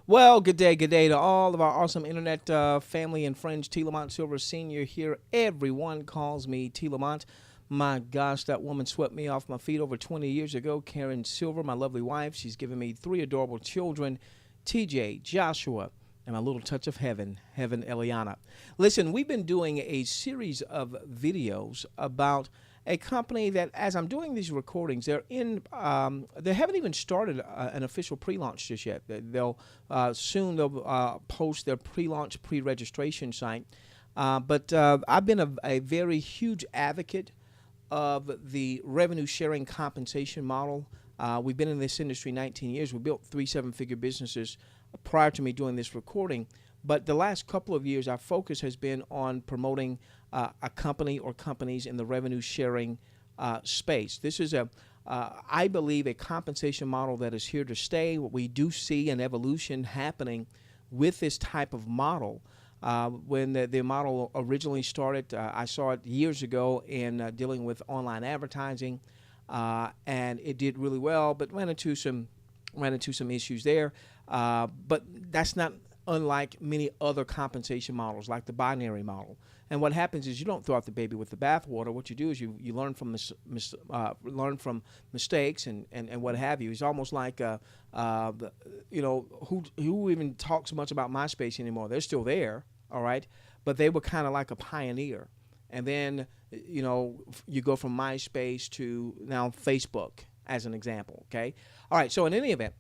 Well, good day to all of our awesome internet family and friends. T. Lamont Silver Sr. here. Everyone calls me T. Lamont. My gosh, that woman swept me off my feet over 20 years ago. Karen Silver, my lovely wife. She's given me three adorable children, TJ, Joshua, and my little touch of heaven Eliana. Listen, we've been doing a series of videos about a company that, as I'm doing these recordings, they haven't even started an official pre-launch just yet. They'll soon they'll post their pre-launch pre-registration site. But I've been a very huge advocate of the revenue sharing compensation model. We've been in this industry 19 years. We built 3 7-figure businesses prior to me doing this recording. But the last couple of years, our focus has been on promoting a company or companies in the revenue sharing space. This is I believe, a compensation model that is here to stay. We do see an evolution happening with this type of model. When the model originally started, I saw it years ago in dealing with online advertising, and it did really well, but ran into some issues there. But that's not unlike many other compensation models, like the binary model. And what happens is you don't throw out the baby with the bathwater. What you do is you learn from mistakes and what have you. It's almost like who even talks much about MySpace anymore? They're still there, all right, but they were kind of like a pioneer. And then you go from MySpace to now Facebook, as an example. Okay, all right. So in any event,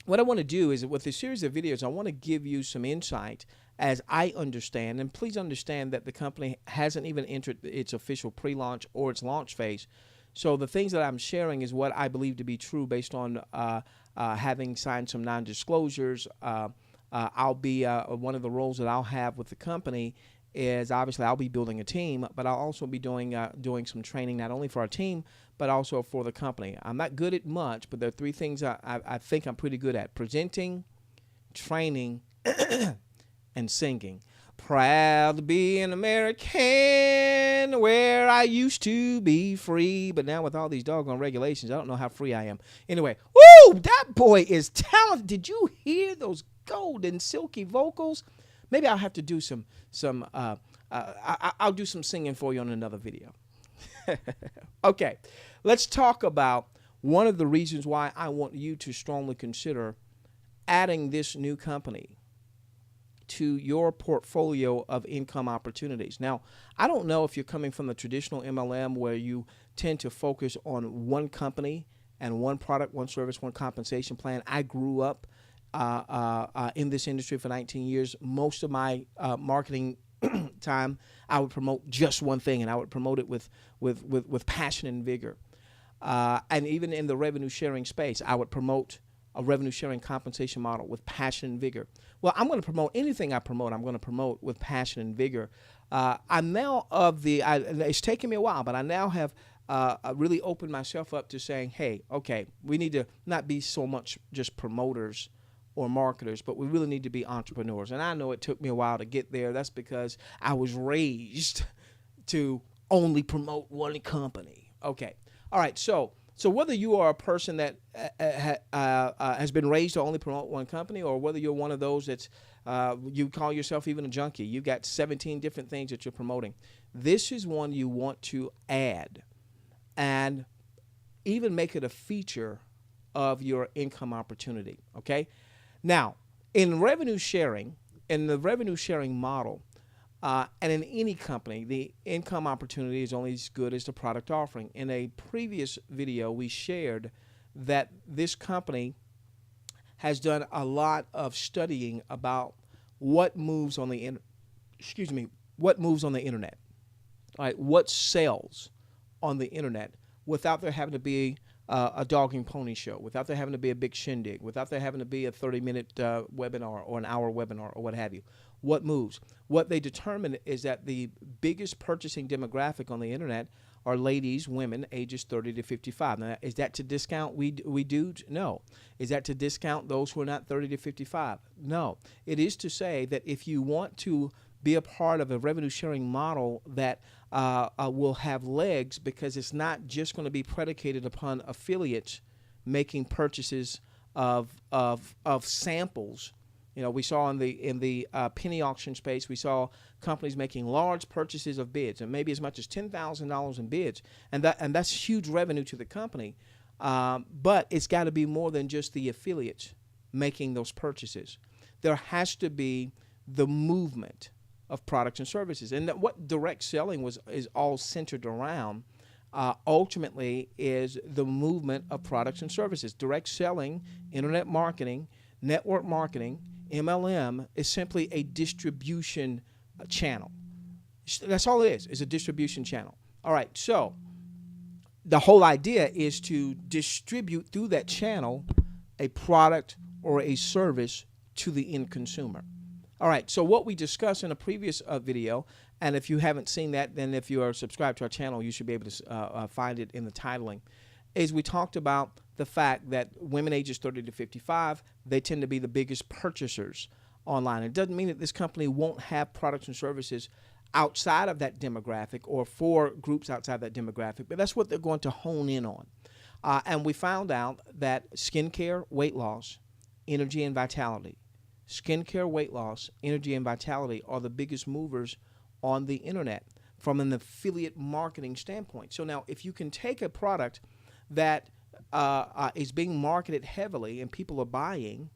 what I want to do is, with this series of videos, I want to give you some insight as I understand, and please understand that the company hasn't even entered its official pre-launch or its launch phase. So the things that I'm sharing is what I believe to be true based on having signed some non-disclosures. I'll be one of the roles that I'll have with the company is, obviously, I'll be building a team, but I'll also be doing some training, not only for our team, but also for the company. I'm not good at much, but there are 3 things I think I'm pretty good at: presenting, training, and singing. Proud to be an American, where I used to be free, but now with all these doggone regulations, I don't know how free I am. Anyway, woo, that boy is talented. Did you hear those golden silky vocals? Maybe I'll have to do I'll do some singing for you on another video. Okay, let's talk about one of the reasons why I want you to strongly consider adding this new company to your portfolio of income opportunities. Now, I don't know if you're coming from the traditional MLM where you tend to focus on one company and one product, one service, one compensation plan. I grew up in this industry for 19 years. Most of my marketing time, I would promote just one thing, and I would promote it with passion and vigor. And even in the revenue sharing space, I would promote a revenue sharing compensation model with passion and vigor. Well, I'm going to promote anything I promote. I'm going to promote with passion and vigor. I'm now it's taken me a while, but I now have really opened myself up to saying, hey, okay, we need to not be so much just promoters or marketers, but we really need to be entrepreneurs. And I know it took me a while to get there. That's because I was raised to only promote one company. Okay. All right. So whether you are a person that has been raised to only promote one company, or whether you're one of those that's you call yourself even a junkie, you've got 17 different things that you're promoting. This is one you want to add and even make it a feature of your income opportunity. Okay. Now, in the revenue sharing model, and in any company, the income opportunity is only as good as the product offering. In a previous video, we shared that this company has done a lot of studying about what moves on the internet. All right, what sells on the internet without there having to be a dog and pony show, without there having to be a big shindig, without there having to be a 30-minute webinar or an hour webinar or what have you. What moves? What they determined is that the biggest purchasing demographic on the internet are ladies, women, ages 30 to 55. Now, is that to discount we dudes? No. Is that to discount those who are not 30 to 55? No. It is to say that if you want to be a part of a revenue sharing model that will have legs, because it's not just going to be predicated upon affiliates making purchases of samples We saw in the penny auction space, we saw companies making large purchases of bids, and maybe as much as $10,000 in bids, and that's huge revenue to the company. But it's got to be more than just the affiliates making those purchases. There has to be the movement of products and services, and what direct selling is all centered around. Ultimately, is the movement of products and services. Direct selling, internet marketing, network marketing, MLM is simply a distribution channel. That's all it is a distribution channel. All right, so the whole idea is to distribute through that channel a product or a service to the end consumer. All right, so what we discussed in a previous video, and if you haven't seen that, then if you are subscribed to our channel, you should be able to find it in the titling, is we talked about the fact that women ages 30 to 55, they tend to be the biggest purchasers online. It doesn't mean that this company won't have products and services outside of that demographic or for groups outside that demographic, but that's what they're going to hone in on. And we found out that skincare, weight loss, energy, and vitality. Skincare, weight loss, energy, and vitality are the biggest movers on the internet from an affiliate marketing standpoint. So now if you can take a product that is being marketed heavily and people are buying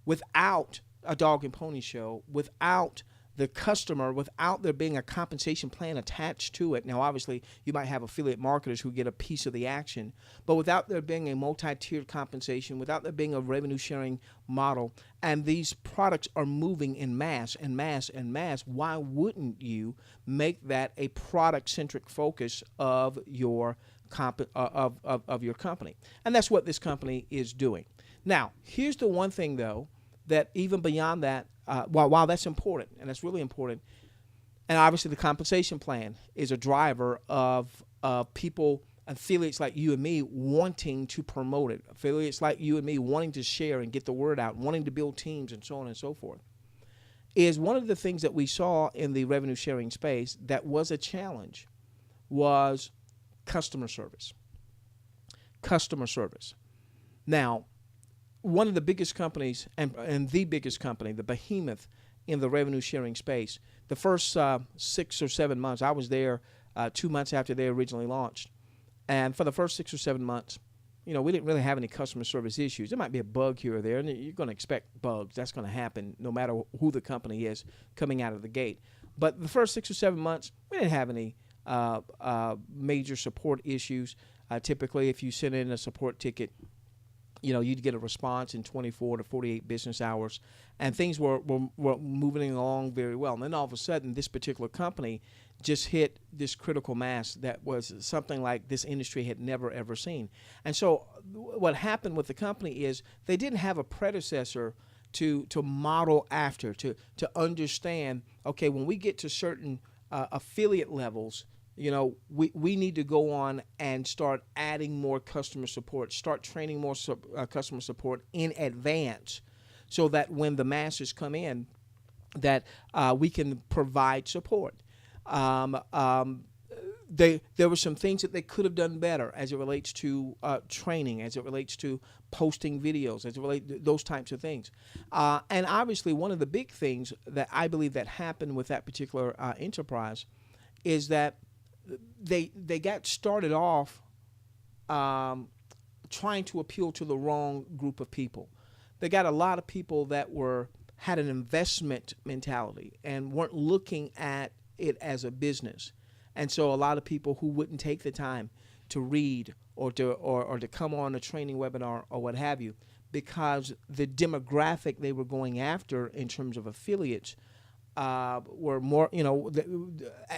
without a dog and pony show, without the customer, without there being a compensation plan attached to it. Now, obviously, you might have affiliate marketers who get a piece of the action, but without there being a multi-tiered compensation, without there being a revenue sharing model, and these products are moving in mass and mass and mass, why wouldn't you make that a product-centric focus of your of your company? And that's what this company is doing. Now, here's the one thing, though, that even beyond that, while that's important, and that's really important, and obviously the compensation plan is a driver of people, affiliates like you and me wanting to promote it, affiliates like you and me wanting to share and get the word out, wanting to build teams and so on and so forth, is one of the things that we saw in the revenue sharing space that was a challenge was customer service. Customer service. Now, one of the biggest companies and the biggest company, the behemoth in the revenue sharing space, the first 6 or 7 months, I was there 2 months after they originally launched. And for the first 6 or 7 months, we didn't really have any customer service issues. There might be a bug here or there, and you're going to expect bugs. That's going to happen no matter who the company is coming out of the gate. But the first 6 or 7 months, we didn't have any major support issues. Typically, if you send in a support ticket, you'd get a response in 24 to 48 business hours, and things were moving along very well. And then all of a sudden, this particular company just hit this critical mass that was something like this industry had never, ever seen. And so what happened with the company is they didn't have a predecessor to model after, to understand, okay, when we get to certain affiliate levels, we need to go on and start adding more customer support, start training more customer support in advance so that when the masses come in, that we can provide support. There were some things that they could have done better as it relates to training, as it relates to posting videos, as it relates to those types of things. And obviously, one of the big things that I believe that happened with that particular enterprise is that they got started off trying to appeal to the wrong group of people. They got a lot of people that had an investment mentality and weren't looking at it as a business. And so a lot of people who wouldn't take the time to read or to come on a training webinar or what have you, because the demographic they were going after in terms of affiliates were more,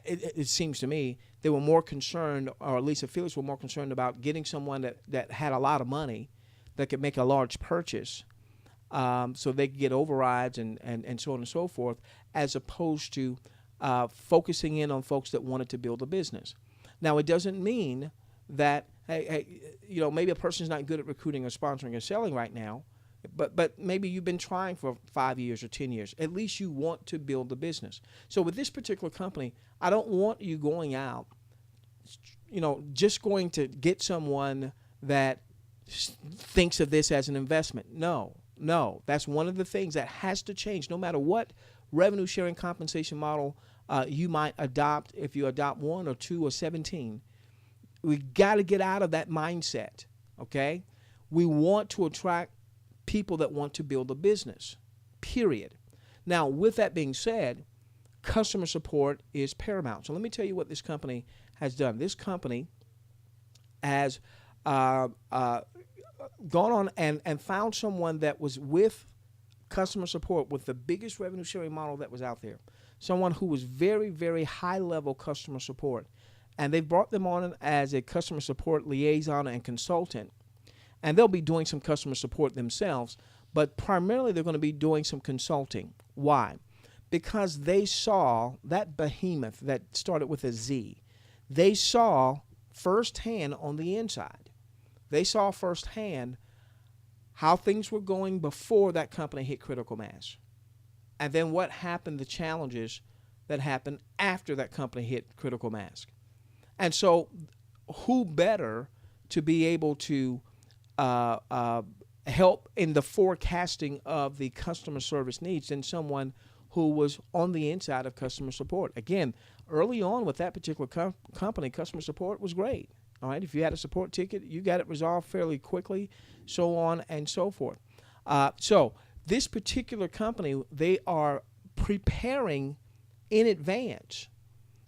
it seems to me, they were more concerned, or at least affiliates were more concerned about getting someone that had a lot of money that could make a large purchase so they could get overrides and so on and so forth, as opposed to focusing in on folks that wanted to build a business. Now, it doesn't mean that, maybe a person's not good at recruiting or sponsoring or selling right now, but maybe you've been trying for 5 years or 10 years. At least you want to build a business. So with this particular company, I don't want you going out, just going to get someone that thinks of this as an investment. No, No, that's one of the things that has to change no matter what revenue sharing compensation model you might adopt. If you adopt 1 or 2 or 17, we got to get out of that mindset, okay? We want to attract people that want to build a business, period. Now, with that being said, customer support is paramount. So let me tell you what this company has done. This company has gone on and found someone that was with customer support with the biggest revenue sharing model that was out there, someone who was very, very high level customer support. And they brought them on as a customer support liaison and consultant. And they'll be doing some customer support themselves, but primarily they're going to be doing some consulting. Why? Because they saw that behemoth that started with a Z. They saw firsthand on the inside. They saw firsthand how things were going before that company hit critical mass. And then what happened, the challenges that happened after that company hit critical mass. And so who better to be able to help in the forecasting of the customer service needs than someone who was on the inside of customer support. Again, early on with that particular company, customer support was great. All right, if you had a support ticket, you got it resolved fairly quickly, so on and so forth. So this particular company, they are preparing in advance.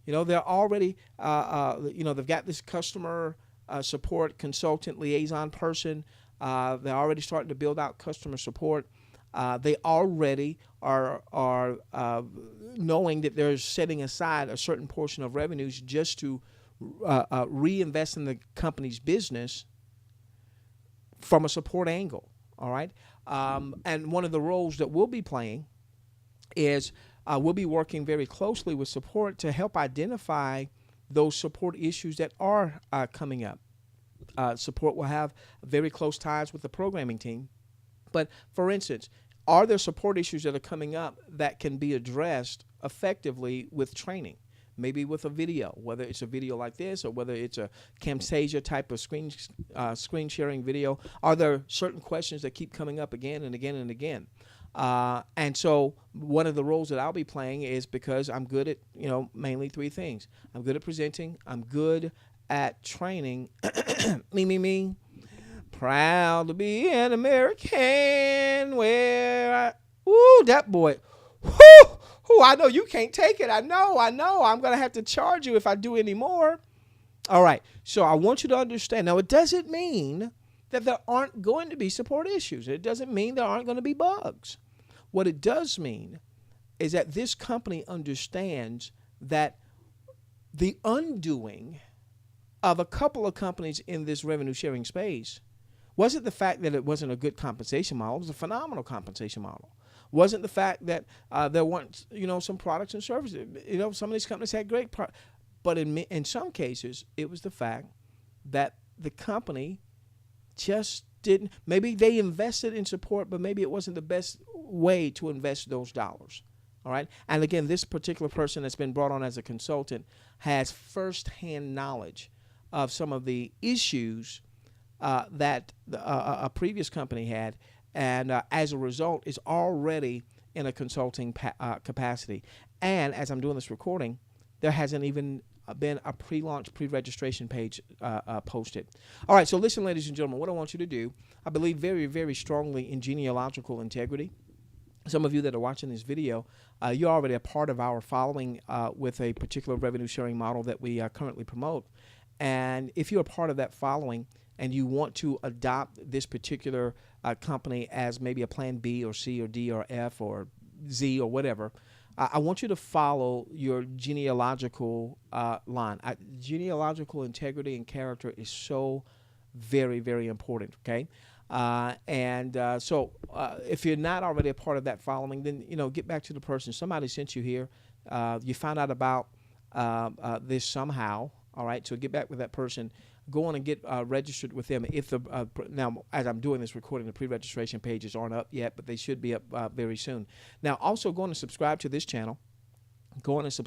You know, they're already, they've got this customer support consultant liaison person. They're already starting to build out customer support. They already are knowing that they're setting aside a certain portion of revenues just to reinvest in the company's business from a support angle. All right. And one of the roles that we'll be playing is we'll be working very closely with support to help identify those support issues that are coming up. Support will have very close ties with the programming team. But for instance, are there support issues that are coming up that can be addressed effectively with training? Maybe with a video, whether it's a video like this or whether it's a Camtasia type of screen sharing video. Are there certain questions that keep coming up again and again and again? And so one of the roles that I'll be playing is because I'm good at, mainly 3 things. I'm good at presenting. I'm good at training. Me. Proud to be an American that boy. Whoo! I know you can't take it. I know. I'm going to have to charge you if I do any more. All right. So I want you to understand. Now, it doesn't mean that there aren't going to be support issues. It doesn't mean there aren't going to be bugs. What it does mean is that this company understands that the undoing of a couple of companies in this revenue sharing space wasn't the fact that it wasn't a good compensation model. It was a phenomenal compensation model. Wasn't the fact that there weren't, some products and services. Some of these companies had great products. But in some cases, it was the fact that the company just didn't. Maybe they invested in support, but maybe it wasn't the best way to invest those dollars. All right. And again, this particular person that's been brought on as a consultant has firsthand knowledge of some of the issues that a previous company had. And as a result, is already in a consulting capacity. And as I'm doing this recording, there hasn't even been a pre-launch, pre-registration page posted. All right, so listen, ladies and gentlemen, what I want you to do, I believe very, very strongly in genealogical integrity. Some of you that are watching this video, you're already a part of our following with a particular revenue sharing model that we currently promote. And if you're a part of that following, and you want to adopt this particular company as maybe a plan B or C or D or F or Z or whatever, I want you to follow your genealogical line. Genealogical integrity and character is so very, very important, okay? So if you're not already a part of that following, then, get back to the person. Somebody sent you here. You found out about this somehow, all right? So get back with that person. Go on and get registered with them. If now, as I'm doing this recording, the pre-registration pages aren't up yet, but they should be up very soon. Now, also go on and subscribe to this channel. Give us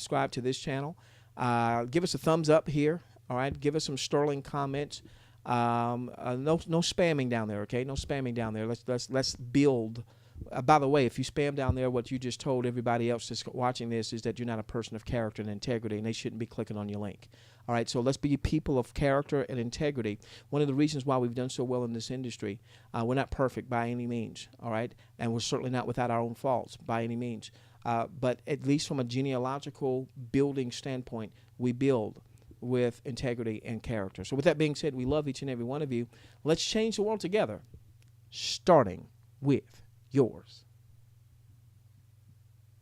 a thumbs up here. All right. Give us some sterling comments. No spamming down there, okay? No spamming down there. Let's build. By the way, if you spam down there, what you just told everybody else that's watching this is that you're not a person of character and integrity, and they shouldn't be clicking on your link. All right, so let's be people of character and integrity. One of the reasons why we've done so well in this industry, we're not perfect by any means, all right? And we're certainly not without our own faults by any means. But at least from a genealogical building standpoint, we build with integrity and character. So with that being said, we love each and every one of you. Let's change the world together, starting with yours.